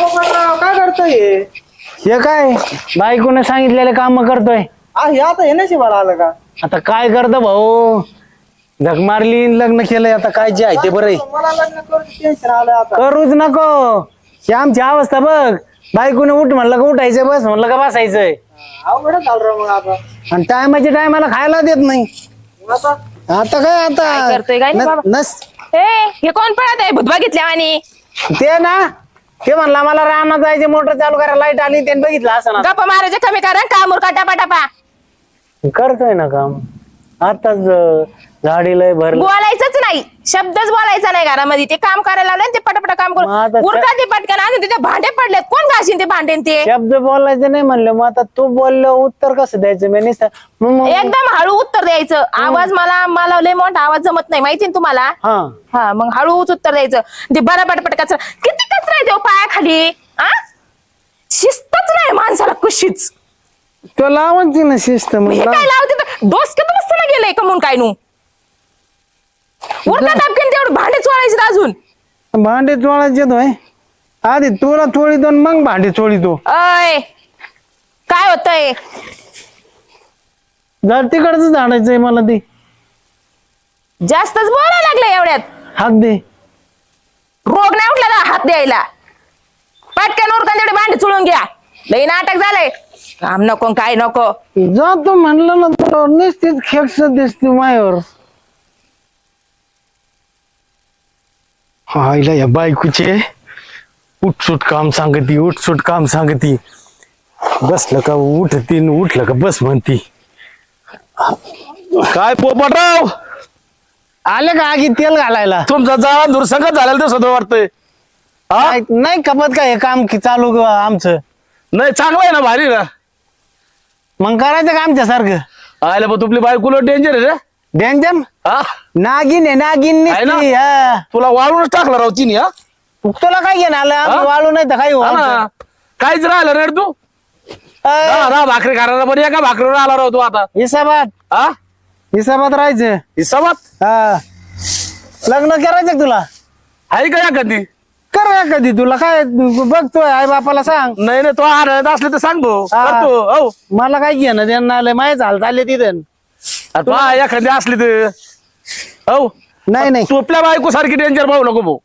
काय करतोय हे काय बायकोने सांगितलेले काम करतोय. आता हे नशिबाला आलं का? आता काय करतो भाऊ, झक मारली लग्न केलंय, आता काय जे आहे ते बरं आहे. मला लग्न करून टेन्शन आलं आता. करूच नको, ही आमची अवस्था बघ. बायकोने उठ म्हणलं का उठायचं, बस म्हणलं का बसायचंय. अवघड झालं राव मग आता. आणि टायमाच्या टायमाला खायला देत नाही. आता आता काय आता करतोय काय नाही बाबा. नस हे कोण पळत आहे भूत बघितल्या आणि ते ना, ते म्हणला मला रानात जायचे, मोटर चालू करा, लाईट आली, त्याने बघितलं असं ना. गप्पा मारायचे कमी करा, कामूर का टापा टापा करतोय ना काम. आताच झाडी लय भरलं. बोलायचंच नाही, शब्दच बोलायचा नाही घरामध्ये. ते काम करायला लागले ते पटपट काम मग आता करून उरका ते पटकन. आणि तिथे भांडे पडलेत, कोण घासीन ते भांडे ते. शब्द बोलायचं नाही म्हणलं, मग आता तू बोललं उत्तर कसं द्यायचं मी नुसतं एकदम हळू उत्तर द्यायचं. आवाज मला लय मोठा आवाज जमत नाही, माहिती ना तुम्हाला. हा मग हळूच उत्तर द्यायचं. ते बरा पटपट कचरा, किती कचरा आहे ते पायाखाली. शिस्तच नाही माणसाला कशीच. तो लावायची ना शिस्त. हे मग काय लावते डोसक्यात बसताना गेलंय का म्हणून काय नू. उरका टापकेन तेवढं भांडे चोळायचे अजून. भांडे चोळायचे होय. आधी तुला चोळीतो मग भांडे चोळीतो. अय काय होतंय. जर तिकडच झाडायचंय मला ते. जास्तच बोलायला लागलं एवढ्यात. हात दे. रोग नाही उठला ना हात द्यायला. पटकन उरकन तेवढे भांडे चोळून घ्या. लई नाटक झालंय. काम नको काय नको. जातो म्हणलं ना तुला, निश्चित खेक्स दिसते मायावर. हायला या बायकोचे उठसूट काम सांगती, उठसूट काम सांगती. बसलं का उठती, उठलं का बस म्हणती. काय पोपटराव, आले का आगी तेल घालायला? तुमचा जाळा दुरसंगत झालेला दिसत वाटतंय. नाही कपत का हे काम की चालू आमचं? नाही चांगलं आहे ना, भारी ना. मग करायचं का आमच्या सारखं? आयला पण तुपली बायको डेंजर आहे रे. डेंजर हा नागिन आहे, नागिन आहे ना? नुसती, हा. तुला वाळूनच टाकला राव तिने. हा तुला काय घेणं आलं? आम्ही वाळू नाही तर काही हा ना. काहीच राहिलं रे तू. भाकरी खायला पण एका भाकरीवर आला राव तू आता. हिसाबात हा हिसाबात राहायचं. हिसाबात हा लग्न करायचं तुला? आहे का कधी? कर कधी. तुला काय बघतोय आई बापाला सांग. नाही नाही, तो आढळत असले तर सांग भाऊ. हा. करतो. हो मला काय घेणं देणं आलंय, माहीत झालं चालले तिथे. एखादी असली तर हो. नाही नाही तुपल्या बायको सारखी डेंजर भाऊ नको भाऊ.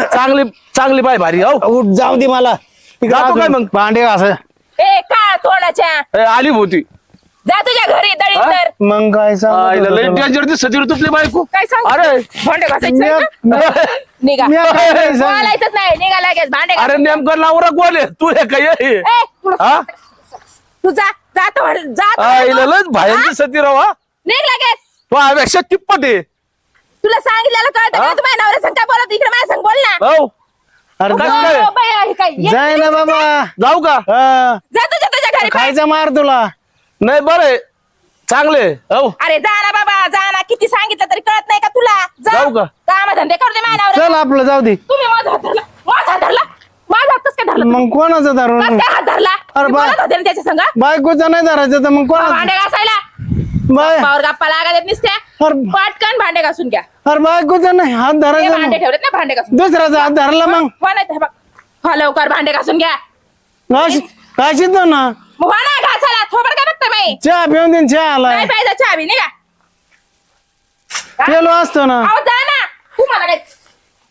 चांगली चांगली बाय भारी. हो उठ जाऊ दे मला. जातो काय मग? भांडे असं ए का तोंडाच्या आली होती. जा तुझ्या घरी दळीत तर. मग काय आईला लय सांग. डेंजर दिसत रे तुपली बायको. काय सांग अरे भांडे घासायचं ना? निघा. बोलायचंच नाही, निघा लगेच भांडे अरे घासून. नेमकं लावरा कोण आहे? तू हे काय आहे? ए, पुढं हा? तू जा जातो आईला लयच भयानक सती राव. हा निघ लगेच. तो अपेक्षा किप्पट आहे. तुला सांगितलेलं कळतं का? तू माझ्या नवऱ्या संग काय बोलत, इकडे माझ्या संग बोल ना. हो अरे काय? हो, बाया, हे काय? ये. जाय ना बाबा. जाऊ का? हा. जा तुझ्या घरी. खायचा मार तुला. नाही बरं चांगले. हो अरे जा ना बाबा, जा ना. किती सांगितलं तरी कळत नाही का तुला? जाऊ का? काम धंदे करू दे माझ्या नवऱ्याला. चल आपलं जाऊ दे. तुम्ही माझा हात धरला, माझा हात धरला, माझा हात कसं काय धरला? मग कोणाचं धरून? कसं काय हात धरला? अरे मी बा- बोलत होते ना त्याच्या संग. बायकोचं नाही धरायचं तर मग कोणाचं? भांडे घासायला बाय पावर गप्पा लागत येत नुसत्या. अरे पटकन भांडे घासून घ्या. अरे बायकोचं नाही हात हे धरायचं भांडे मग. ठेवलेत ना, भांडे घासून. दुसऱ्याचा हात धरला मग हो नाही तर हे बघ. हो लवकर भांडे घासून घ्या. काशीच ना. मग हो ना घासायला. थोबड काय बघतोय बाई? चहा पिऊन दे. चहा आलाय नाही पाहिजे चहा बी, निघा. पेलो असतो ना. अहो जा ना. तू मला काय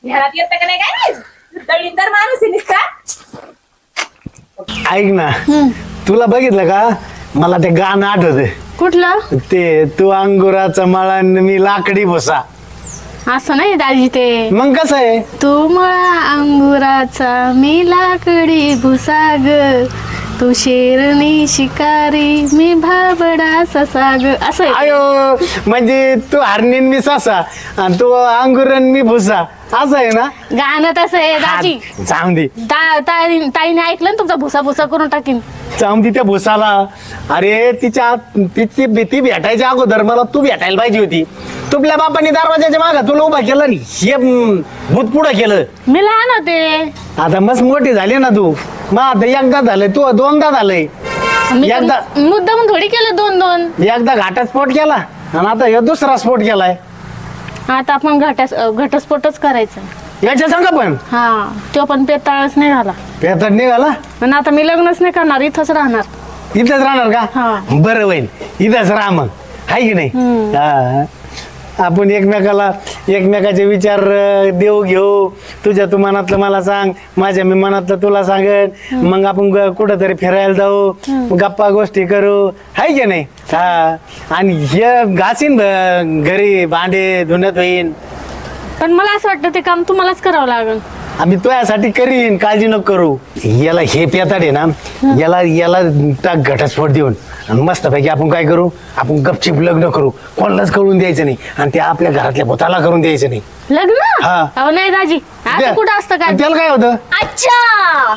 घरात येतं का नाही काय? दळींदर माणूस आहे नुसता. ऐक ना, तुला बघितलं का? मला ते गाणं आठवते. कुठलं? ते तू अंगुराचा मळा आणि मी लाकडी भुसा. असं नाही दाजी ते. मग कसं आहे? तू मळा अंगुराचा मी लाकडी भुसा ग, तू शेरणी शिकारी मी भाबडा ससा ग. असं आहे. आयो म्हणजे तू हरणीन मी ससा आणि तू अंगुरन मी भुसा, असं आहे ना? गाणं तसं आहे दाजी. जाऊन दे. ताईने ऐकलं ना तुमचा भुसा भुसा करून टाकीन. जाऊन दे त्या भुसाला. अरे तिची भीती भेटायच्या अगोदर मला तू भेटायला पाहिजे होती. तुपल्या बापाने दरवाजाच्या मागं तुला उभा केलं नाही, हे भूत पुढं केलं. मी लहान होते. आता मस्त मोठी झाली ना तू. मग आता एकदा झालंय, तू दोनदा झालंय. मी एकदा मुद्दाम थोडी केलं 2-2. एकदा घाटात स्फोट केला आणि आता हे दुसरा स्फोट केलाय. आता आपण घटस्फोटच करायचा. याच्या संग पण हा तो पण पेताळच नाही झाला. पेतात निघाला पण आता मी लग्नच नाही करणार, इथंच राहणार. इथंच राहणार का? हा. बरं होईल, इथंच राहा मग, हाय की नाही? हा. आपण एकमेकाचे विचार देऊ घेऊ. तुझ्या तू मनातलं मला सांग, माझ्या मी मनातलं तुला सांगेन. मग आपण कुठंतरी फिरायला जाऊ, गप्पा गोष्टी करू, हाय की नाही? हा. आणि हे घासीन घरी भांडे धुण्यात होईन. पण मला असं वाटतं ते काम तुम्हालाच करावं लागेल. आम्ही तुझ्यासाठी करीन, काळजी नको करू. याला हे पेताड आहे ना, याला टाक घटस्फोट देऊन आणि मस्तपैकी आपण काय करू, आपण गपचिप लग्न करू, कोणालाच कळून द्यायचं नाही आणि ते आपल्या घरातल्या भूताला करून द्यायचं नाही. लग्न? हा. अहो नाही दाजी, आता कुठं असतं काय? त्याला काय होतं? अच्छा,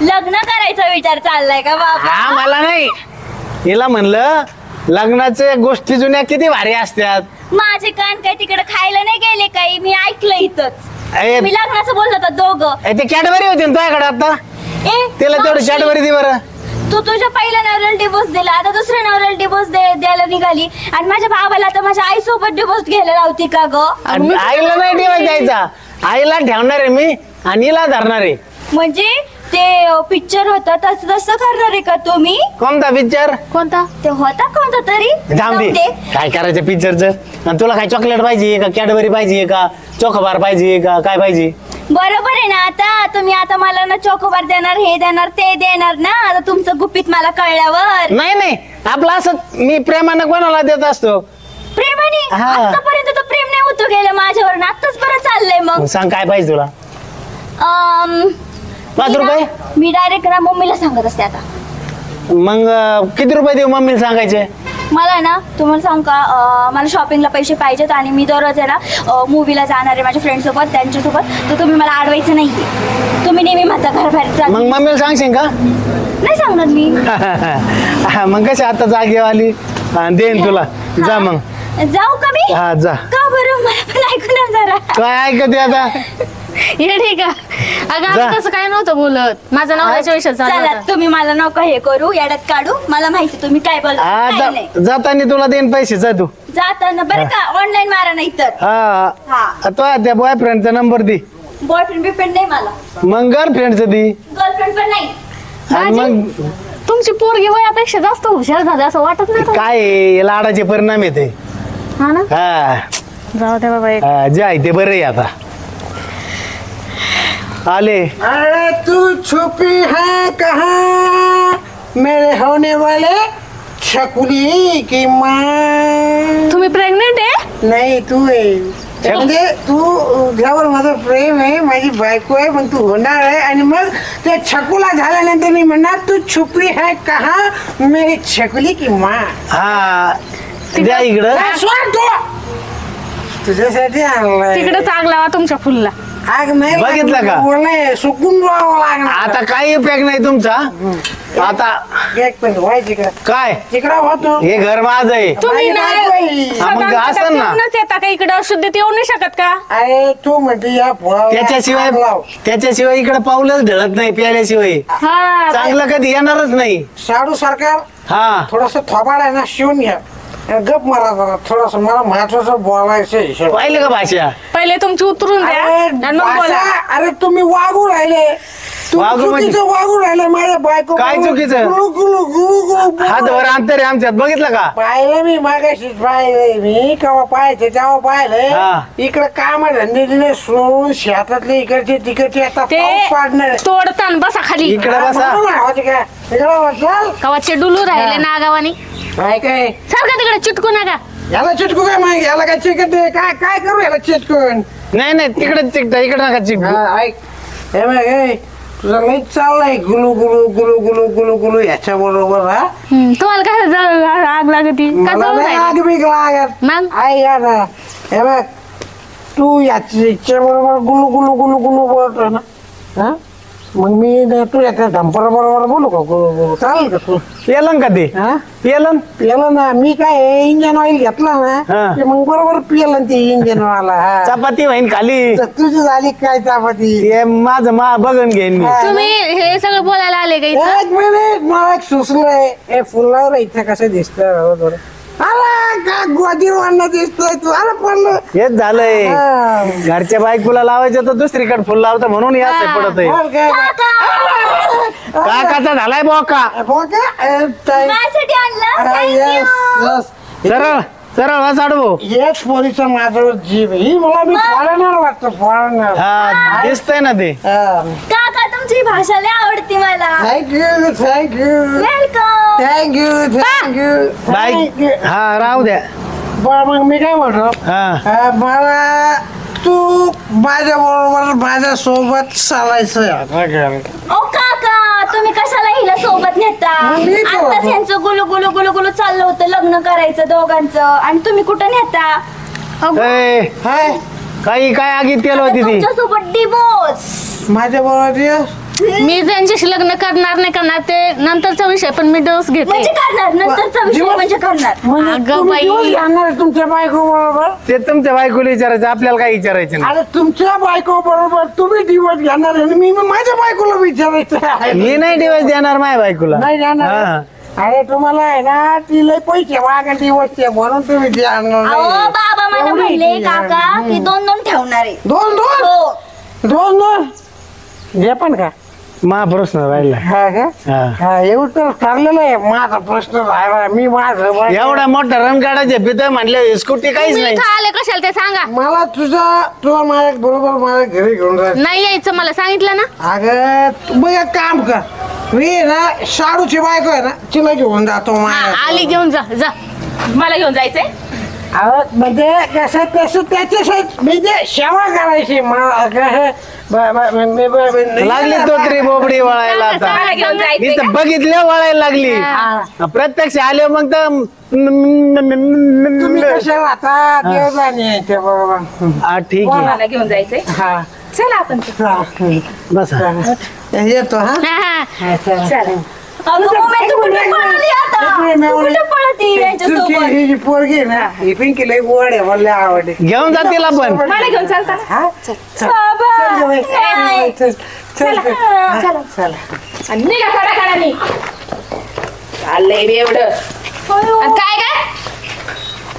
लग्न करायचा विचार चाललाय का बाबा? हा, मला नाही, हिला म्हणलं लग्नाच्या गोष्टी जुन्या किती भारी असतात. माझे कान काय तिकडे खायला नाही गेले काही, मी ऐकलं इथंच. ए, मी लग्नाचं बोलत होता दोघं. ते कॅडबरी होती ना तुझ्याकडे आता, त्याला तेवढं मावशी, कॅडबरी दे बरं. तू तुझ्या पहिल्या नवऱ्याला डिवोर्स दिला, आता दुसऱ्या नवऱ्याला डिवोर्स द्यायला निघाली आणि माझ्या भावाला आता माझ्या आईसोबत डिवोर्स घ्यायला लावती का ग? आणि आईला नाही ठेवायला द्यायचा, आईला ठेवणार आहे मी आणि हिला धरणार आहे. म्हणजे ते पिक्चर होता तसं करणार आहे का तुम्ही? कोणता पिक्चर? कोणता? ते होता कोणता तरी? जाऊ दे, काय करायचं पिक्चरचं? आणि तुला काय चॉकलेट पाहिजे का, कॅडबरी पाहिजे का, चोकोबार पाहिजे का, काय पाहिजे? बरोबर आहे ना. आता तुम्ही आता मला ना चोकोबार देणार, हे देणार, ते देणार ना. आता तुमचं गुपित मला कळल्यावर. नाही, आपलं असं मी प्रेमानं कोणाला देत असतो. प्रेमाने? हा. आतापर्यंत तर प्रेम नाही होतो गेलं माझ्यावर, आताच बरं चाललंय मग. सांग काय पाहिजे तुला? 5 मी ना- रुपये? मी डायरेक्ट ना मम्मीला सांगत असते आता. मग किती रुपये देऊ मम्मीला सांगायचे? मला ना तुम्हाला सांग का, मला शॉपिंगला पैसे पाहिजेत आणि मी दररोज आहे ना मूवीला जाणार आहे माझ्या फ्रेंड सोबत, त्यांच्यासोबत. तर तुम्ही मला अडवायचं नाहीये. तुम्ही नेहमी माझा घराबाहेर जा. मग मम्मीला सांगशील का? नाही सांगणार मी. मग कशी आता जागेवर आली, देईन तुला. जा हा. मग. जाऊ का मी? हा जा. का बरं, मला पण ऐकू ना जरा. काय ऐकते आता? ये ठीक आहे. अगं जा. आम्ही तसं काय नव्हतं बोलत, माझा नवऱ्याच्या विषयात चालू चला होता. तुम्ही मला नको हे करू, याड्यात काढू. मला माहिती तुम्ही काय बोलता काय आता नाही. जाताना तुला देईन पैसे, जा तू. जाताना बरं का ऑनलाईन मारा नाही तर. हा. हा. तो त्या बॉयफ्रेंडचा नंबर दे. बॉयफ्रेंड बिफ्रेंड नाही मला, मग गर्लफ्रेंडचं दे. गर्लफ्रेंड पण नाही. आणि मग तुमची पोरगी वयापेक्षा जास्त हुशार झाली असं वाटत नाही का? काय आहे, लाडाचे परिणाम येते. हा ना, हा, जाऊ दे बाबा. हा, जे आहे ते बरं आहे. आता आले. अरे तू छुपी है कहाँ मेरे होने वाले छकुली की माँ? तुम्ही प्रेग्नेंट आहे? नाही तू आहे म्हणजे तू तुझ्यावर माझं प्रेम आहे, माझी बायको आहे, पण तू होणार आहे. आणि मग ते छकुला झाल्यानंतर मी म्हणणार तू छुपी है कहाँ मेरी छकुली की माँ. हा, द्या इकडं. सोड तू. तुझ्यासाठी आणलाय. तिकडे चांगला वा तुमच्या फुलला. आग नाही बघितलं का? बोलणे सुकून राहावं लागणार. आता काही उपयोग नाही तुमचा. आता एक मिनिट व्हाय तिकडं काय, तिकडं होतो. हे घर माझं आहे. तुम्ही माझी नाही बायको आहे. हा, मग सगळ्यांच्या असं ना. येऊनच येता का इकडे? अशुद्धीत येऊ नाही शकत का? अरे तू म्हणते या फळाला त्याच्याशिवाय आग लाव. इकडे पाऊलच ढळत नाही प्यायल्याशिवाय. हा, चांगलं कधी येणारच नाही. साडू सरकार हा, थोडस थोबाड आहे ना शिवून घ्या. गप मारा जरा थोडस, मला महत्वाचं बोलायचं आहे. पाहिलं का भाषा? पहिले तुमची उतरून द्या अरे आणि मग बोला. भाषा, अरे तुम्ही वागू राहिले. तुम्ही वागू म्हणजे? चुकीचं वागू राहिले माझ्या बायको. काय चुकीचं? गुलू गुलू गुलू गुलू हात वर अंतर आहे आमच्यात, बघितलं का? पाहिलं मी मागाशीच पाहिलंय मी, केव्हा पाहायचे तेव्हा पाहिलंय. हा. इकडे काम धंदे दिले सोडून शेतातले इकडचे तिकडचे आता ते पाऊस पाडणार आहे. तोडतान बसा खाली. इकडे बसा. म्हणून होते का? इकडे बसाल. कवाचे डुलू राहिले ना गावानी. काय काय सारखा तिकडे चिटकू नका. याला चिटकू काय मग? याला काय चिकट काय काय करू याला चिटकून? नाही तिकडे चिकटा, इकडे नका चिक. हा, ऐक हे बघ हे तुझं लई चाललंय गुलू गुलू गुलू गुलू गुलू गुलू याच्या बरोबर. हा तुम्हाला काय आग लागती का? मला जळून नाही राहिलं? आग बिग लागत. मग आई या ना हे बघ तू याच्या बरोबर गुलू गुलू गुलू गुलू बोलतो ना. हा मग मी ना तू याच्या धंपर बरोबर बोलू का गुलू गुलू? चालेल का तू? पेलन का ते? हा पेलन. पिलं ना मी काय इंजन ऑइल घेतला हा. ना की मग बरोबर पिलं ते इंजन वाला. हा. चपाती होईन खाली. तर तुझी झाली काय चापाती? ते माझं बघून घेईन मी. तुम्ही हे सगळं बोलायला आले का इथं? एक मिनिट मला एक सुचलंय. हे फुलावर इथं कसं दिसतं? अरे का गोदीवांना दिसतोय तुला पडलं हेच झालंय घरच्या बायकोला लावायचं तर दुसरीकडे फुल लावतं म्हणून या पडत आहे. बरं काय? काकाचा झालाय बोका. हो का? माझ्यासाठी आणलं Thank Yes, you. yes. सरळ सरळ वाच आडवो. हेच पोरीचं माझं जीव ही मला मी फॉरेनर वाटतो फॉरेनर. हा दिसतंय ना ते. काका तुमची भाषा लय आवडते मला. Thank you welcome. थँक्यू बाईक हा राहू द्या. बरं मग मी काय म्हणतो हा मला तू माझ्या बरोबर माझ्या सोबत चालायचं ओ काका तुम्ही कशाला हिला सोबत नेता? मी तो- आताच यांचं गुलू गुलू गुलू गुलू चाललं होतं लग्न करायचं दोघांचं आणि तुम्ही कुठं नेता? ए, हाय काही काय आगीत केलं होती ती. तुमच्यासोबत डिवोर्स. माझ्या बरोबर मी त्यांच्याशी लग्न करणार नाही करणार ते नंतरचा विषय, पण मी डोस घेते. म्हणजे करणार नंतरचा विषय दिवस- म्हणजे करणार. अगं बाई. जाणार तुमच्या बायको बरोबर ते तुमच्या बायकोला विचारायचं आपल्याला काय विचारायचं नाही. अरे तुमच्या बायको बरोबर तुम्ही दिवस घेणार आणि मी माझ्या बायकोला विचारायचं आहे. मी नाही दिवस देणार माझ्या बायकोला. नाही जाणार हा. अरे तुम्हाला आहे ना ती लय पैसे वागा दिवसचे म्हणून तुम्ही ते आणणार अहो नाही. बाबा मला एवढी म्हणले ती- काका की 2-2 ठेवणार आहे. दोन दोन हो. दोन हे पण का मा प्रश्न राहिला. हा का हा. हा एवढं तर ठरलेलं आहे माझा प्रश्न राहिला मी माझं एवढा मोठा रन काढायचे पित म्हणले स्कूटी काहीच तुम्ही नाही. इथं आले कशाला ते सांगा. मला तुला माझ्या बरोबर माझ्या घरी घेऊन जायचं. नाही यायचं मला सांगितलं ना. अगं तू बघ एक काम कर मी ना शाडूची बायको आहे ना तिला घेऊन जातो हा, माझ्या आली घेऊन जा जा. मला घेऊन जायचंय. अहो, म्हणजे कसं तसं त्याच्यासाठी म्हणजे सेवा करायची मला कसं लागली तोतरी बोबडी वळायला आता. मला घेऊन जायचंय नुसतं का? बघितल्या वळायला लागली. प्रत्यक्ष आले मग तुम्ही तर कशा राहता देवदानी यायच्या बरोबर हा ठीक आहे. मला घेऊन जायचंय. हा चला आपण बसा. येतो हा हा, हा. चला. अगं मम्मी तू कुठे पळाली आता? तू कुठे पळती यांच्यासोबत? ही जी पोरगी आहे ना ही पिंकी लई गोड आहे मला लई आवडते. घेऊन जा तिला पण. मला घेऊन चालता ना? हा चल बाबा. चल गं बाई. नाही. चल चल चल. हा, चला. चला आणि निघा कडाकडानी. चाललंय रे एवढं. आणि काय काय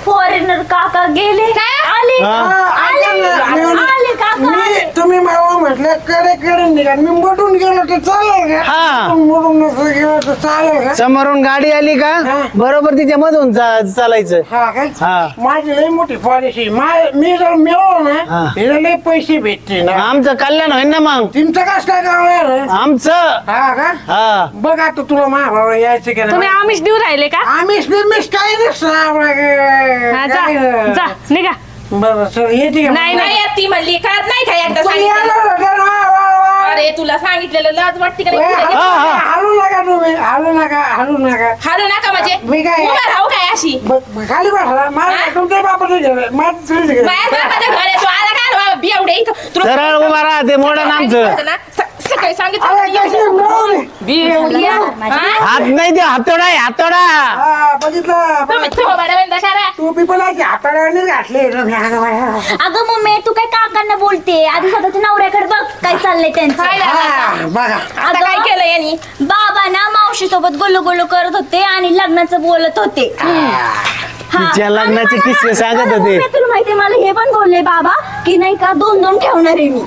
फॉरेनर काका गेले आले हा. आले काका आले. तुम्ही मला म्हटलं कडे निघा मी मोडून गेलो तर चालेल का हा. मोडून नसलं गेलो तर चालेल का समोरून गाडी आली का हा. बरोबर तिच्या मधून चालायचं. हा काय हा. माझी लई मोठी पॉलिसी मी जर मिळवलो हा. ना हिला लई पैसे भेटते ना आमचं कल्याण होईल ना मग. तुमचं कसं काय गाव आहे रे? आमचं हा का हा. बघ आता तुला महाभाव यायचं की तुम्ही नाही आमिष देऊ राहिले का? आम्हीच बिमिष काही हा, जा जा निघा. बरं सर येते का? नाही नाही यार, ती म्हणली कळत नाही का एकदा कोणी सांगितलं. आलं होतं? वा, वा, वा. अरे तुला सांगितलेलं लाज वाटते का ए, नाही? हा, हा. हलू नका तुम्ही हलू नका हारू नका म्हणजे मी काय- उभा राहू काय अशी खाली बसला मला हा? तुमच्या बापाचं घर माझं तुझं घर माझ्या बापाच्या घरी तू आला का बाबा बियावडे इथं तुला सरळ उभा राहा ते मोडन आमचं. ना, सकाळी सांगितलं अरे होतं कशी येऊ. मिळवली? बियावडी. माझी- हा? हात नाही ते हातोडा आहे हातोडा. हा, बघितलं तुम्ही थोबाडा बंद करा. तू पिपलाची हाताळ्याने घातले अगं मम्मी तू काय काकांना बोलते आधी स्वतःच्या नवऱ्याकडे बघ काय चाललंय त्यांचं. काय झालं? बघा आता काय केलं यांनी? बाबा ना मावशी सोबत गुल्लू गुल्लू करत होते आणि लग्नाचं बोलत होते. हा. तिच्या लग्नाचे आणि किस्से मला- सांगत अगं, होते. मम्मी, तुला माहितीये मला हे पण बोलले बाबा की नाही का 2-2 ठेवणार आहे मी.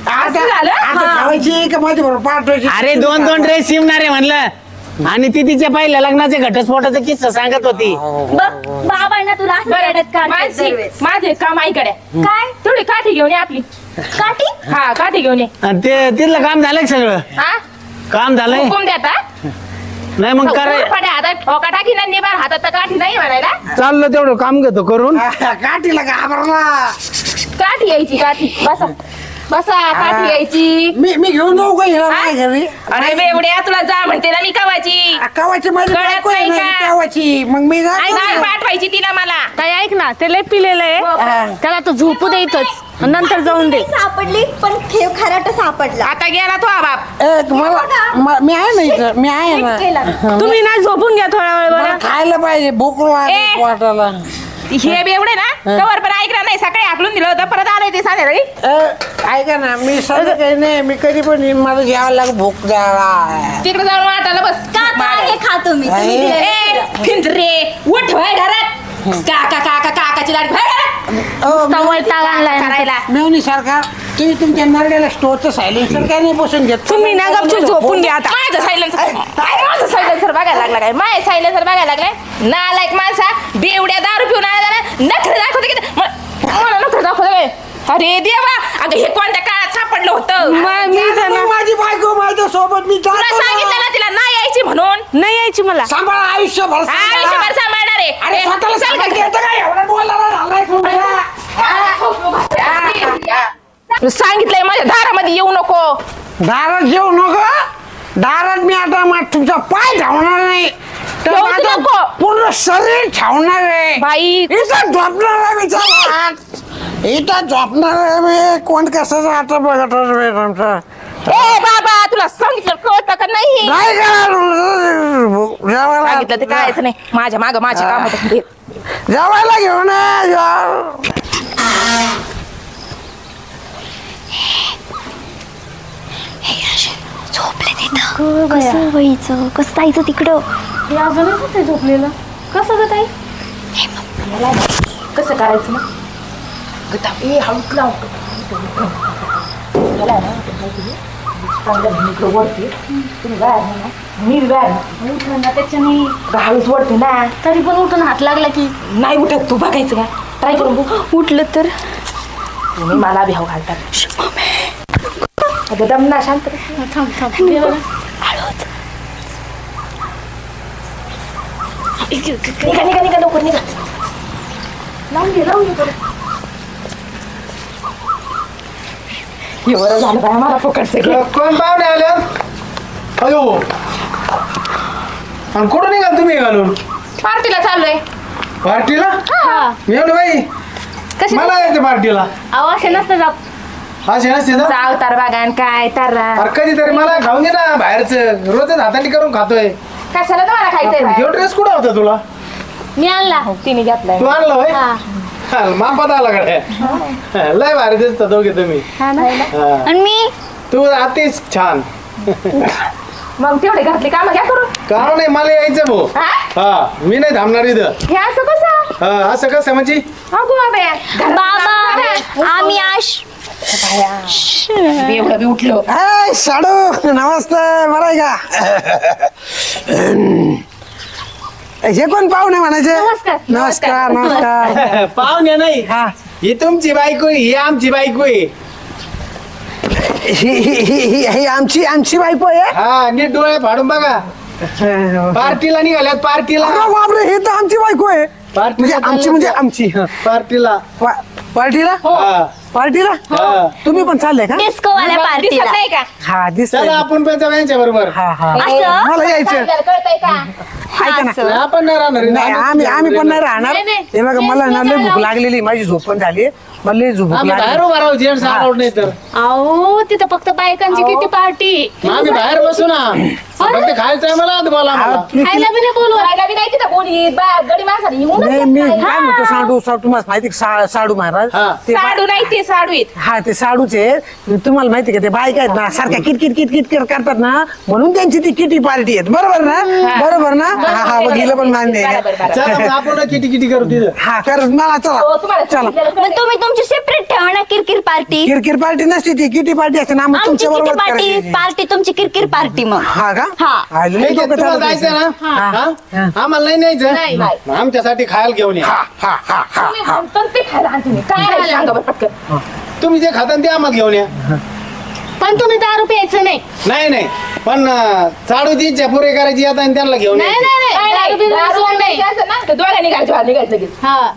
आता झालं? आता हा. खावायची का माझी बरोबर पाठवायची अरे 2-2 ड्रेस शिवणारे म्हणलं आणि ती तिच्या पहिल्या लग्नाचे घटस्फोटाचा किस्सा सांगत होती. बघ बाबांना तुला असं बरं, रडत काढतात मानसी, दरवेळेस. माझे काम आईकडे काय थोडी काठी घेऊन ये आपली. काठी हा काठी घेऊन ये. आणि ते तिथलं काम झालंय का सगळं? हा काम झालंय हुकूम देता नाही मग कराय पड्या हातात ठोका टाकी ना निबार हातात तर काठी नाही म्हणायला. चाललं तेवढं काम घेतो करून. काठीला घाबरला काठी यायची काठी बसा बसा काठी यायची. मी घेऊन जाऊ का हिला हा? माझ्या घरी अरे बेवड्या तुला जा म्हणते ना मी कवाची. कावाची माझी कळत बायको आहे नाही ना, का? कावाची मग मी जातो नाही ना. पाठवायची तिला मला. ताई ऐक ना ते लय पिलेलं आहे हा. त्याला तो झोपू दे इथंच नंतर जाऊन दे. सापडली पण खेळ खराट सापडला. आता गेला तो बाप. ए, मी आहे ना इथं मी आहे ना केला. तुम्ही ना झोपून घ्या थोडा वेळ मला बरं. खायला पाहिजे भूक लागली ए. वाटायला हे बेवडे ना कवर पण ऐकणार नाही. सकाळी हाकलून दिलं होतं परत आलंय ते संध्याकाळी. ऐका ना मी सध्या काही नाही मी कधी पण येईन, मला घ्यावं लाग भूक द्यावा तिकडे जाऊन वाटायला बस. काका हे खा तुम्ही तुम्ही दिलेलं ए सगळं. फिंजरे उठ होय घरात. काका काका काकाची लाट वैताग आणलाय ना. करायला मेवणी सरकार तुम्ही तुमच्या नरड्याला स्टोअरचं सायलेन्सर काय नाही बसून घेत तुम्ही ना गपचूप झोपून घ्या आता. माझं सायलेन्सर बघायला लागला काय? माझ्या सायलेन्सर बघायला लागलाय. नालायक माणसा बेवड्या दारू पिऊन आला नखरे दाखवते की मला नखरे दाखवते काय? अरे देवा, अगं हे कोणत्या काळात सापडलं होतं? माझी बायको माझ्या सोबत मी तुला सांगितलं ना तिला नाही यायची म्हणून. नाही यायची मला. सांभाळा आयुष्यभर सांभाळा. आयुष्यभर सांभाळणार आहे. अरे स्वतःला सांभाळता येतं का? एवढा बोलायला झालाय तुम्हाला. सांगितलंय माझ्या दारामध्ये येऊ नको. दारात जेवू नको. दारात मी आता तुमचा पाय धावणार नाही तर ठेवू माझं नको. पूर्ण शरीर ठेवणार आहे. बाई इथं झोपणार आहे बिचारा. इथं झोपणार आहे मी. कोण कशाचं आता बघत तुमचं ए बाबा, तुला सांगितलं कळतं का नाही? नाही सांगितलं ते करायचं नाही. माझ्या माग माझे काम होतं. जेवायला घेऊन कसं व्हायचं, कसं जायचं तिकडं? झोपलेलं कसं ग ताई? कसं करायचं ना? हळूच लावतो त्याच्याने हळूच वडते ना. तरी पण उठून हात लागला की नाही उठत. तू बघायचं का? ट्राय करून बघ. उठलं तर तुम्ही मला बिहाव घालतात. अगं दम ना, शांत बस. थांब निघा लवकर निघा. लावून घे परत. हे बरं झालं बाय, मला पकडचं घे. कोण पाहुणे आले? अयो, आणि कुठं निघाल तुम्ही घालून? पार्टीला चाललोय. पार्टीला? हा. मेवणी बाई, कशी मला यायचं पार्टीला. असे नसतं जात. असे नसते ना? जाव तर बागान काय तर अरे कधीतरी मला खाऊन घे ना बाहेरचं. रोजच हाताने करून खातोय. कशाला तुम्हाला खायचंय बाहेर? ह्यो ड्रेस कुठं होता तुला? मी आणला. तिने घेतलाय. तू आणलं होय? हा. मापात आला कडे. लय भारी दिसता दोघे तुम्ही. हा ना. हा. आणि मी तू अतिच छान. मग तेवढे घरातली कामं घ्या करून. कारण नाही मला यायचं भाऊ. हा? हा, मी नाही थांबणार इथं. हे असं कसं? हा, असं कसं म्हणजे? अगो बाबा, बाबा आम्ही आज एवढं बी उठलो. हाय साडू, नमस्ते. बरं आहे का? हे कोण पाहुणे म्हणायचे? नमस्कार. पाहुणे नाही. हा. ही तुमची बायको आहे, ही आमची बायको आहे. ही आमची बायको आहे. हा, नीट डोळे फाडून बघा. पार्टीला निघाल्यात पार्टीला. अरे बापरे, हे तर आमची बायको आहे. म्हणजे आमची म्हणजे आमची. हा. पार्टीला. पार्टीला? हा. पार्टीला? हा. तुम्ही पण चालले का? डिस्कोवाल्या दिसत पार्टीला. नाही का? हा दिसतंय. चला आपण पण जाऊ यांच्या बरोबर. हा हा. असं मला यायचं. सांगायला कळतंय का? ऐका ना. आपण नाही राहणार. नाही आम्ही पण नाही राहणार. नाही, नाही. हे बघा मला ना लय भूक लागलेली. माझी झोप पण झाली. मला लय झोप आम्ही बाहेर लागली. उभा राहू. जेंट्स अलाउड नाही तर. अहो तिथं फक्त बायकांची किती पार्टी. मग आम्ही बाहेर बसू ना. फक्त खायचं मला आत बोला हा, मला. खायला बी नाही बोलवत. बोलायला बी नाही तिथं कोणी. गडी माणसाने येऊन नाही मी काय म्हणतो साडू तुम्हाला माहिती का? साडू महाराज हा. ते साडू नाही ते साडू आहेत. हा ते साडूचे तुम्हाला माहिती का? ते बायका आहेत ना सारख्या किटकिट करतात ना, म्हणून त्यांची ती किटी पार्टी आहेत. बरोबर ना? बरोबर ना? हा हा बघितलं पण मान्य आहे. बरोबर, बरोबर. चला मग आपण किती करू तिथं. हा कर मला हो, चला तुम्हाला चला. सांगितलेलं मग तुम्ही तुमची सेपरेट ठेवा ना किरकिर पार्टी. किरकिर पार्टी नसते ती किटी पार्टी असते ना. मग आमची तुमच्या किती बरोबर पार्टी करायची. पार्टी तुमची किरकिर पार्टी मग. हा का? हा. हा, लय नाही, डोकं तुम्हाला चालत जायचं आहे. ना? हा? आम्हाला नाही न्यायचं. नाही. मग आमच्यासाठी खायला घेऊन या. हा हा हा हा तुम्ही म्हणतो ते खायला आणते मी. काय नाही सांगा बरं पटकन. तुम्ही जे खाता ते आम्हाला घेऊन या. पण तुम्ही दारू प्यायचं नाही. नाही पण चाडूची इच्छा पुरे करायची आता आणि त्यांना घेऊन नाही यायची. नाही दारू पिण्याचं नाही. घ्यायचं ना तर दोघांनी निघायचं लगेच. हा.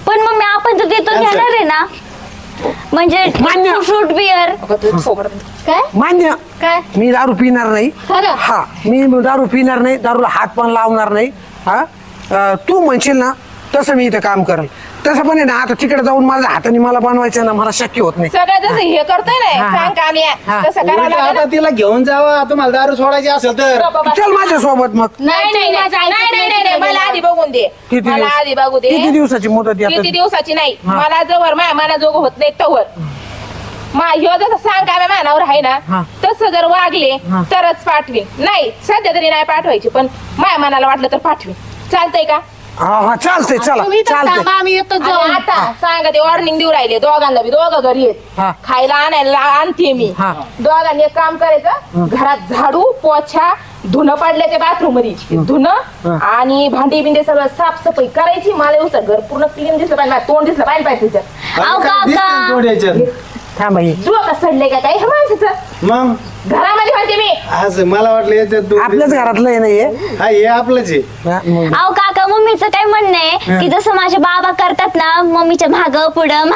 पण मग मी आपण तर तिथून Cancel. घेणार आहे ना. म्हणजे मान्य. Fruit beer. अगं, तू सोबत. काय मान्य. काय मी दारू पिणार नाही. खरं? हा मी दारू पिणार नाही. दारूला हात पण लावणार नाही. हा तू म्हणशील ना तसं मी इथं काम करेल. तसं पण आहे ना, आता तिकडे जाऊन माझ्या हाताने मला बनवायचं ना मला शक्य होत नाही. सगळं जसं हे करतोय हा, ना हा. सांग का आम्ही हा. तसं करावं उलट लागेल आता तिला घेऊन जावा. तुम्हाला दारू सोडायची असेल तर. ना. चल माझ्या सोबत मग. नाही नाही नाही नाही नाही नाही मला आधी बघून दे. किती मला दिवस? आधी बघू दे. किती दिवसाची मुदत आहे किती आता? दिवसाची नाही. हा. मला जवळ मला जोग होत नाही तवर ह्यो जसं सांग का मानावर आहे हा. ना तसं जर वागले हा. तरच पाठवी. नाही सध्या तरी नाही पाठवायची पण माया मनाला वाटलं तर पाठवी. चालतंय का? हा चालतंय चला तुम्ही तर चालतंय थांबा, आम्ही येतो आणि जाऊन. आता सांगा ते वॉर्निंग देऊ राहिले दोघांना बी, दोघं घरी हा. आहेत खायला आणायला आणते मी हा. दोघांनी एक काम करायचं, घरात झाडू पोछा धुणं पडले ते बाथरूम मध्ये धुणं आणि भांडी बिंडी सगळं साफसफाई करायची. मला येऊ घर पूर्ण क्लीन दिसलं पाहिजे, माझं तोंड दिसलं पाहिजे तिच्यात. अहो काका थांबा ये. डोकं सडले का काय हे माणसाचं मग घरामध्ये म्हणते मी. असं मला वाटलं याच्यात आपल्याच घरातलं आहे नाहीये हा हे आपलंच आहे. अहो काका मम्मीचं काय म्हणणं आहे की जसं माझे बाबा करतात ना मम्मीच्या माग पुढं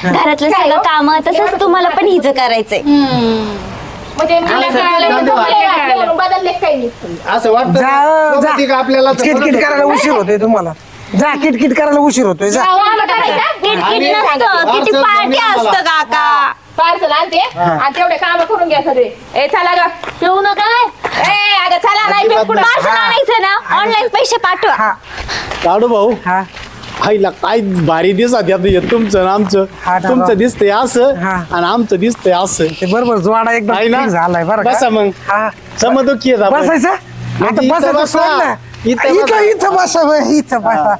घरातलं सगळं काम तसंच तुम्हाला पण हिचं करायचंय. म्हणजे मला कळालं की तुम्हाला बदलले काही नाही. असं वाटतं जा जा सोबत आपल्याला तर किटकिट करायला उशीर होतोय तुम्हाला. जा किटकिट करायला उशीर होतोय जा. आम्हाला करायचं? किटकिट नसतं किती पार्सल पार्टी घेऊन ये असतं काका. पार्सल आणते आणि तेवढे काम करून घ्या सगळे. ए चला ग ठेवू नका. ए अगं चला नाही पेट पुढं. पार्सल आणायचं ना ऑनलाईन पैसे पाठवा. हा लाडू भाऊ हा आईला काय भारी दिसत हे तुमचं आणि आमचं. हा, ना, तुमचं दिसतंय असं हा. आणि आमचं दिसतंय असं. ते बरोबर जोडा एकदम आहे ना? ठीक झालाय बरं का? बसा मग. हा समदुखी आहेत आपण. बसायचं आता म्हणजे इथं बसायचं बसा. सोड ना. इथं इथं बसा. इथं बसा बरं, इथं बसा.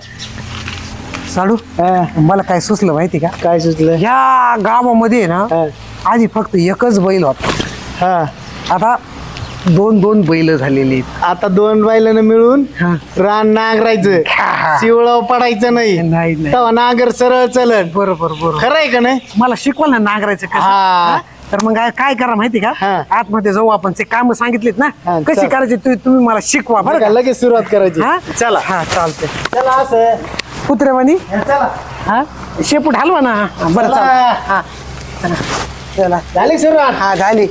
साडू हा, मला काय सुचलं माहिती का? काय सुचलं? ह्या गावामध्ये ना हा. आधी फक्त एकच बैल होता. हा आता दोन दोन बैल झालेली आहेत. आता 2 बैलांना मिळून हा. रान नांगरायचं, हा. शिवळाव पडायचं नाही. नाही, नाही. तेव्हा नांगर सरळ चलन. बरोबर बरोबर खरं आहे का नाही? मला शिकवा ना नांगरायचं कसं. हा. हा? तर मग काय करा माहिती का? हा. आतमध्ये जाऊ आपण ते काम सांगितलेत ना हा, कशी चल. करायची तुम्ही मला शिकवा बरं बरं का? का लगेच सुरुवात करायची. हा चला हा चालतंय. चला असं कुत्रेवानी चला हा शेपूट हलवा ना. हा, बरं चला. चाल हा चला झाली सुरुवात. हा झाली.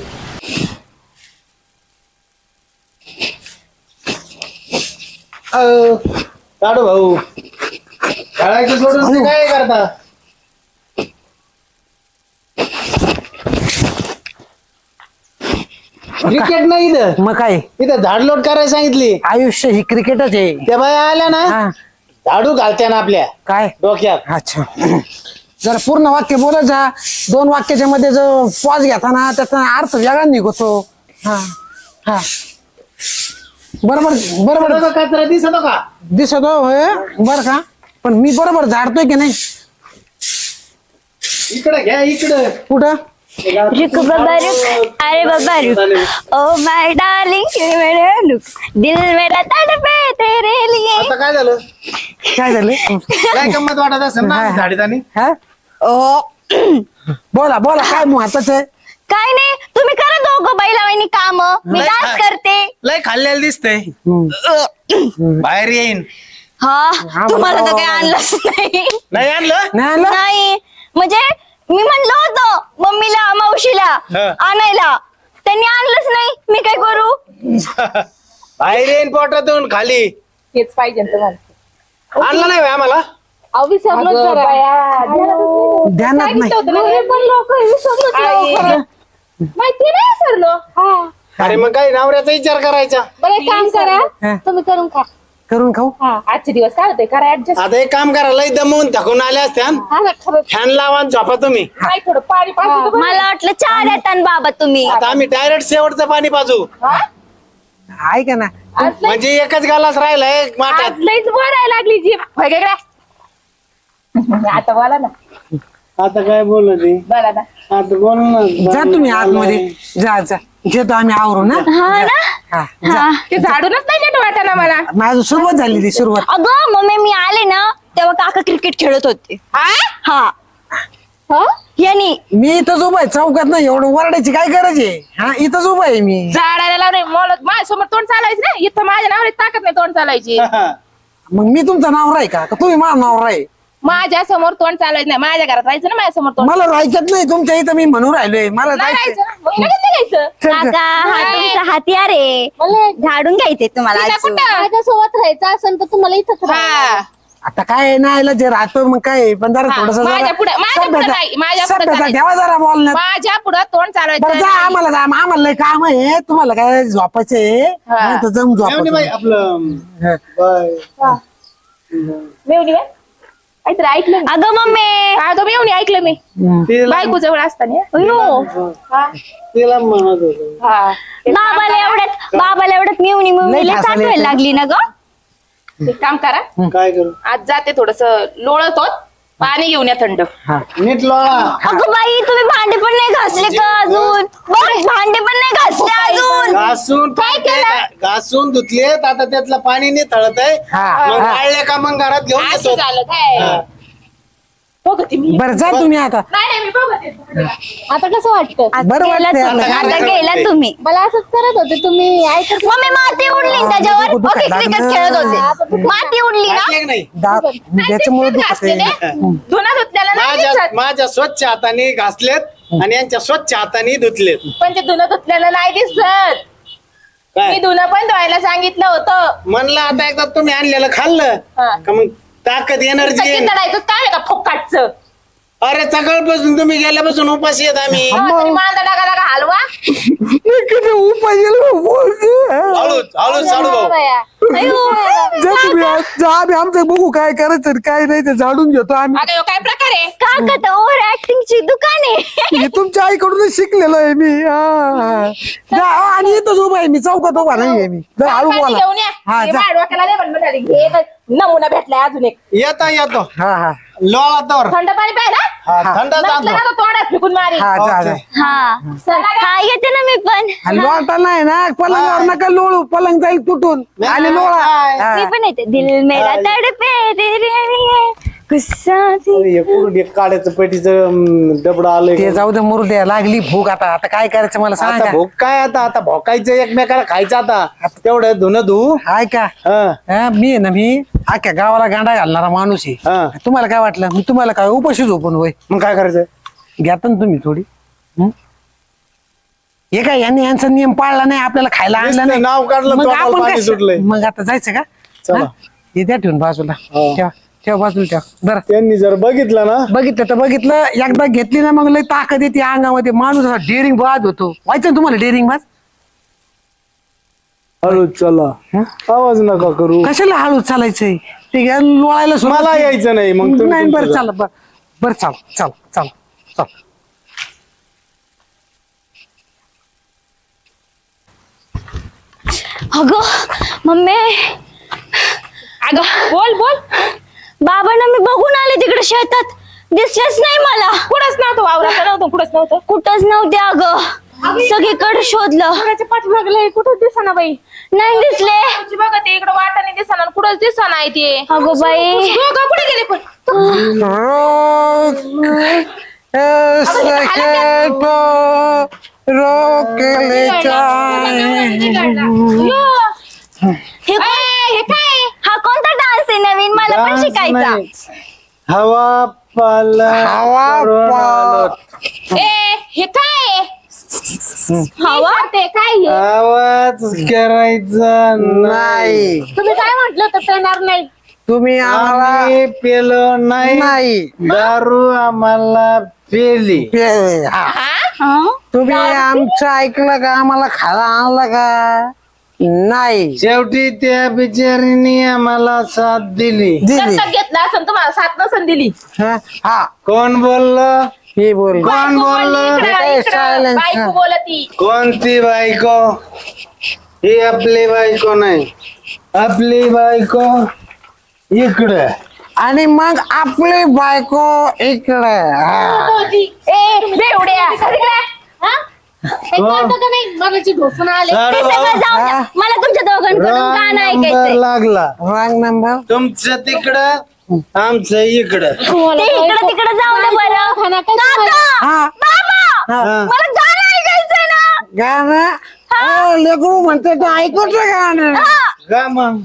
काढू भाऊ खेळायचं सोडून ते काय करता? क्रिकेट नाही इथं. मग काय इथं झाडलोट करायला सांगितली. आयुष्य ही क्रिकेटच आहे. त्या बाया आल्या ना हा झाडू घालत्या ना आपल्या काय डोक्यात. अच्छा जर पूर्ण वाक्य बोलत जा. 2 वाक्याच्या मध्ये जो पॉज घेताना त्याचा अर्थ वेगळा निघतो. हा हा बरोबर बरोबर थोडासा कचरा दिसतो का? दिसतो होय बर का? पण मी बरोबर झाडतोय की नाही? इकडे घ्या इकडे. कुठं रुक बाबा रुक अरे बाबा रुक ओ माय डार्लिंग रुक दिल मेरा तड़पे तेरे लिए. आता काय झालं? काय झाले काय गंमत वाटत असेल ना झाडीत आणि हा ओ बोला बोला काय महत्वाचं आहे? काय नाही तुम्ही करा दोघं बैलावानी काम मी नाही, डान्स काय? करते. लय खाल्लेलं दिसतंय. बाहेर येईन. हा तुम्हाला तर काही आणलंच नाही. नाही आणलं? नाही आलं? नाही म्हणजे मी म्हणलं होतं मम्मीला मावशीला हा. आणायला त्यांनी आणलंच नाही. मी काय करू? बाहेर येईन पोटातून खाली. हेच पाहिजे ना तुम्हाला. आणलं नाही होय आम्हाला. अगं बाया, ध्यानात नाही. माहिती नाही सरलो. अरे मग काय नवऱ्याचा विचार करायचा. बरं एक काम करा हा. तुम्ही करून खा. करून खाऊ. आजचे दिवस काय होते करा ऍडजस्ट. आता एक काम करा लय दमवून थकून आले असत्या फॅन लावा आणि झोपा तुम्ही. नाही थोडं पाणी पाजलं मला वाटलं 4 येतात बाबा तुम्ही. आता आम्ही डायरेक्ट शेवटचं पाणी पाजू. ऐका ना म्हणजे एकच गालाच राहिलाय आज माठात. लईच बोलायला लागली जीभ वगैरे. आता बोला ना आता काय बोलत आहे? बोला ना. आता बोल ना. जा तुम्ही आतमध्ये जा जा घेतो आम्ही आवरून ना. हा ना हा जा. हा. ते झाडूनच नाही नेट वाटा ना मला. माझं सुरुवात झाली ती सुरुवात. अगं मम्मी मी आले ना तेव्हा काका क्रिकेट खेळत होते. हा यांनी मी इथंच उभा आहे चौकात नाही एवढं वरडायची काय गरज आहे? हा इथंच उभा आहे मी. झाडाला लावले मला माझ्यासमोर तोंड चालायचं ना. इथं माझ्या नावाने ताकद नाही तोंड चालायची. मग मी तुमचं नाव आहे का तुम्ही माझं नाव आहे? माझ्या समोर तोंड चालायचं नाही. माझ्या घरात राहायचं ना माझ्या समोर तोंड मला राहायचं नाही तुमच्या इथं मी म्हणून राहिलोय मला नाही जायचं. राहायचं ना. मग लगेच निघायचं. चल, चल. काका हा तुमचा हातियार आहे. झाडून घ्यायचंय तुम्हाला तिला आजचं. कुठं? माझ्यासोबत राहायचं असेल तर तुम्हाला इथंच हा. आता काय नाही जे राहतो मग काय पण जरा हा, थोडस माझ्या पुढं नाही, माझ्या पुढं चालायचं. ठेवा जरा बोलण्यात. माझ्या पुढं तोंड बरं जा चालवायचं. आम्हाला जा आम्हाला लय काम आहे तुम्हाला काय झोपायचंय हा. नाही तर जम मेवणी बाई झोपा. आपलं बाय. मेवणी बाई, काहीतरी ऐकलं मी. अगं मम्मी अगं मेवणी ऐकलं मी तिला बायको जवळ असताना. अयो तिला म्हणत होतो. हा. बाबाला एवढ्यात मेवणी लय लय ठासायला चाटवायला येते. लागली ना ग. एक काम करा, काय करू आज जाते थोडस लोळत होत, पाणी घेऊन या थंड. नीट लोळा. अगं बाई तुम्ही भांडे पण नाही घासले का अजून? बघ भांडे पण नाही घासले अजून. घासून काय केलं? घासून धुतलेत, आता त्यातलं पाणी नाही तळत आहे. मग वाळले का मग घरात घेऊन असं येतो. झालं काय? बघते मी. बरं जा तुम्ही आता. नाही मी बघते. आता कसं वाटतं? बरं वाटतंय आता. आता गेला तुम्ही. मला असंच करत होते तुम्ही, ऐकत मम्मी माती उडली ना त्याच्यावर. ओके क्रिकेट खेळत होते, माती उडली ना. वाटलं की नाही त्याच्यामुळे घासलेले धुना धुतल्याला नाही दिसत. माझ्या स्वच्छ हाताने घासलेत आणि यांच्या स्वच्छ हाताने धुतलेत. पण ते धुना धुतल्याला नाही दिसत. मी काय धुना पण धुवायला सांगितलं होतं. म्हणलं आता एकदा तुम्ही आणलेलं खाल्लं हा. का मग ताकद एनर्जी सगळी दडायचं काय का फुक्काटचं. अरे सकाळपासून तुम्ही गेल्यापासून उपाशी येत आम्ही. मांदा लागा लागा हलवा. उपाय हळूच हळूच साडू भाऊ. आमचं बघू काय करायचं काय नाही ते झाडून घेतो आम्ही. अगं ह्यो काय प्रकार आहे? काका ओव्हर ऍक्टिंग ची दुकान आहे. हे तुमच्या आईकडूनच शिकलेलो आहे मी. हा. जा, आणि इथंच उभा आहे मी, चौकात उभा नाहीये मी. जरा हळू पाणी बोला. घेऊन या. हा हे जा. माझ्या डोक्याला लय बनबन झाली. घे तर नमुना भेटलाय अजून एक. येतो हा हा लोळा तर थंड पाणी प्यायला. थंड नसलं जातो. ना तर तोंडात फेकून मारी. हा जा जा. हा येते ना मी पण. लोटा नाही ना, पलंगावर नका लोळू, पलंग जाईल तुटून. आणि लोळा. हा. मी पण येते. दिल मेरा तडपे तेरे गुस्सा काड्याचं पेटीचं डबड आलंय. ते जाऊ दे मुर्द्या, लागली भूक आता. आता काय करायचं मला आता सांगा. भोग काय आता भोकायचं एकमेकाला खायचं आता तेवढं धुणं धुवू. हाय का हा, मी आहे ना, मी अख्ख्या गावाला गांडा घालणारा माणूस आहे. हा. तुम्हाला काय वाटलं मी तुम्हाला काय उपाशी झोपून होय? मग काय करायचं? घ्याता ना तुम्ही थोडी. हे काय यांचा नियम पाळला नाही, आपल्याला खायला आणलं नुसतं नाही. नाव काढलं, मग तोंडाला आपण पाणी कसं- सुटलंय. मग आता जायचं का? चला. हा? हे द्या ठेवून बाजूला. ठेवा ठेवा बाजूला ठेवा. बरं त्यांनी जर बघितलं ना बघितलं तर बघितलं, एकदा घेतली ना मग लय ताकद येते अंगामध्ये. माणूस असा डेअरिंग बाज होतो. व्हायचं ना तुम्हाला डेअरिंग बाज? हळू चला, आवाज नका करू. कशाला हळू चालायचंय? ते घ्या, लोळायला सुरुवात मला केली. यायचं नाही मग तुम्ही नाही बरं तुमचं चाल बरं चाल चाल चाल चाल. अगं मम्मी. अगं बोल बोल. बाबांना मी बघून आले तिकडे शेतात, दिसलेच नाही मला. कुठंच नव्हतं वावरात नव्हतं कुठंच नव्हतं. कुठंच नव्हते अगं. सगळीकडे शोधलं, घराच्या पाठीमागले कुठं दिसना बाई. नाही दिसले. बघा ते इकडं वाटाने दिसना कुठंच दिसना आहे ते. अगं बाई. दोघं कुठे गेले पण? हे काय? हा कोणता डान्स आहे नवीन? मला पण शिकायचा. हवा पाला ए हे काय? हवा ते काय हे? आवाज करायचा नाही. तुम्ही काय म्हटलं होतं पेणार नाही? तुम्ही आम्हाला आम्ही पेलो नाही, नाही दारू आम्हाला पेली. हा. हं? तुम्ही आमचं ऐकलं का? आम्हाला खायला आणलं का? नाही शेवटी त्या बिचारीने आम्हाला साथ दिली. दिली. दत्तक घेतला असं तुम्हाला साथ नसन दिली. हा कोण बोललं? हे बोल. कोण बोललं? काय silence? बायको बोलती. कोणती बायको? ही आपली बायको नाही, आपली बायको इकडे. आणि मग आपली बायको इकडे. ए बेवड्या हो. ते सगळं जाऊ द्या. मला तुमच्या दोघांकडून गाणं ऐकायचंय. लागला रॉंग नंबर. तुमचं तिकडं आमचं इकडं. ते इकडं तिकडं जाऊ द्या बरं. काका, हा. बाबा, हा. मला गाणं ऐकायचंय ना. गाणं लेकरू म्हणते तर ऐकूच गाणं. का मग?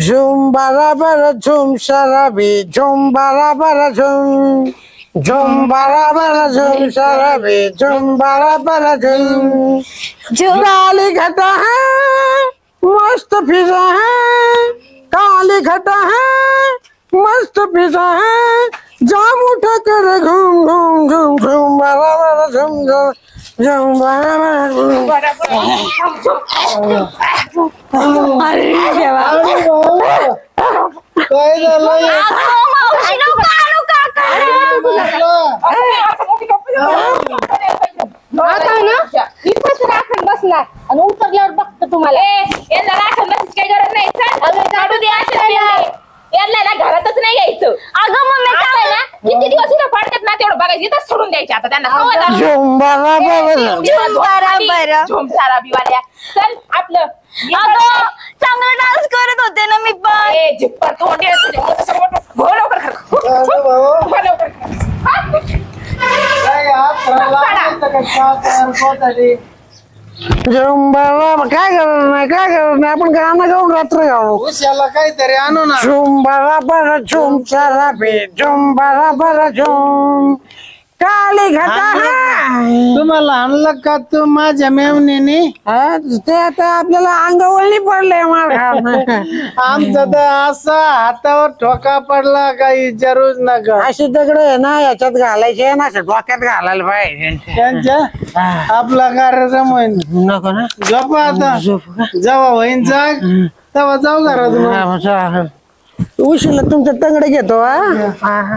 झुम बराबर झुम शराबी, झुम बराबर झुम, झुम बराबर झुम शराबी, झुम बराबर झुम. काली घटा है मस्त फिजा है, काली घटा है मस्त फिजा है, जाम उठा कर घूम घूम घूम झुम बराबर झुम झुम, झुम बराबर झुम. अरे देवा. काय झालं? अगं, मावशी नको आणू काका. राखण बसला आणि उतरल्यावर बघतो तुम्हाला. यांना राखण बसायची काही गरज नाही. चल, काढू दे असे पेले. द्यायचं. अगं मम्मी आता आहे ना, किती दिवस इथं पडतात ना तेवढं बघायचं इथं सोडून द्यायचे आता त्यांना कवा जाणार? झुंबारा बाबा. बरं. झोमसारा बिवाल्या चल आपलं अगं चांगला डान्स करत होते ना मी पण. ए, जिप्पर तोंड आहे तुझे. हो लवकर खा. हो लवकर झुंबारा काय करणार नाही, काय करणार नाही, आपण गाणं गाऊन रात्र गाऊ. उशाला काहीतरी आणू ना. झुंबारा बरा झुम सारा बे झुंबारा बरा झुम काली घटा. तुम्हाला आणलं का तू माझ्या मेवणीने? ते आता आपल्याला अंगावळणी पडले मार आमचं तर असा हातावर ठोका पडला काही विचारूच नका. अशी दगड आहे ना याच्यात घालायचे ना असं डोक्यात घालायला पाहिजे. त्यांच्या आपला कार्यक्रम होईल. नको ना झोप आता. जेव्हा होईन जाग तेव्हा जाऊ घरात. उशीला तुमचं तंगड घेतो हा